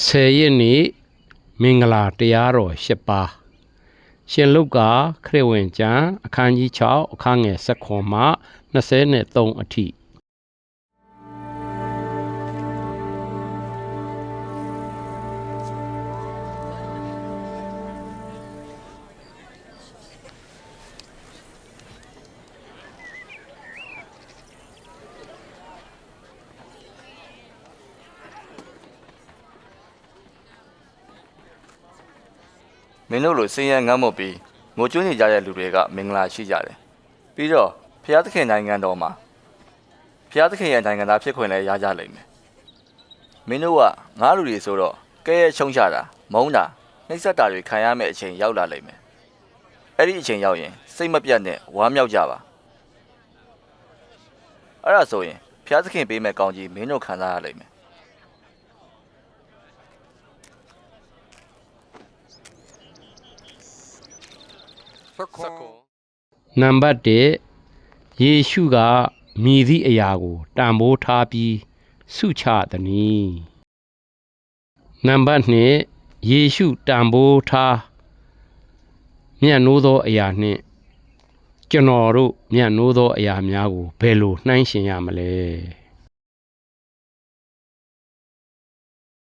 10 ရက်နေ့မင်္ဂလာတရားတော်8ပါးရှင်လုကာခရစ်ဝင်ကျမ်းအခန်းကြီး6အခန်းငယ်19မှ23အထိမင်းတို့လိုစင်ရငတ်မုတ်ပြီးငိုကြွနေကြတဲ့လူတွေကမင်္ဂလာရှိကြတယ်။ပြီးတော့ဖျားသခင်နိုင်ငံတော်မှာဖျားသခင်ရဲ့နိုင်ငံသားဖြစ်ခွင့်လည်းရကြလိမ့်မယ်။မင်းတို့ကငါးလူတွေဆိုတော့ကဲရဲ့ချုံချတာမုန်းတာနှိပ်စက်တာတွေခံရမယ့်အချိန်ရောက်လာလိမ့်မယ်။အဲ့ဒီအချိန်ရောက်ရင်စိတ်မပြတ်နဲ့ဝမ်းမြောက်ကြပါ။အဲ့ဒါဆိုရင်ဖျားသခင်ပေးမဲ့ကောင်းကြီးမင်းတို့ခံစားရလိမ့်မယ်။နံပါတ်1ယေရှုကမြည်သည့်အရာကိုတန်ဖိုးထားပြီးဆုချသည်။နံပါတ်2ယေရှုတန်ဖိုးထားမြတ်နိုးသောအရာနှင့်ကျွန်တော်တို့မြတ်နိုးသောအရာများကိုဘယ်လိုနှိုင်းယှဉ်ရမလဲ။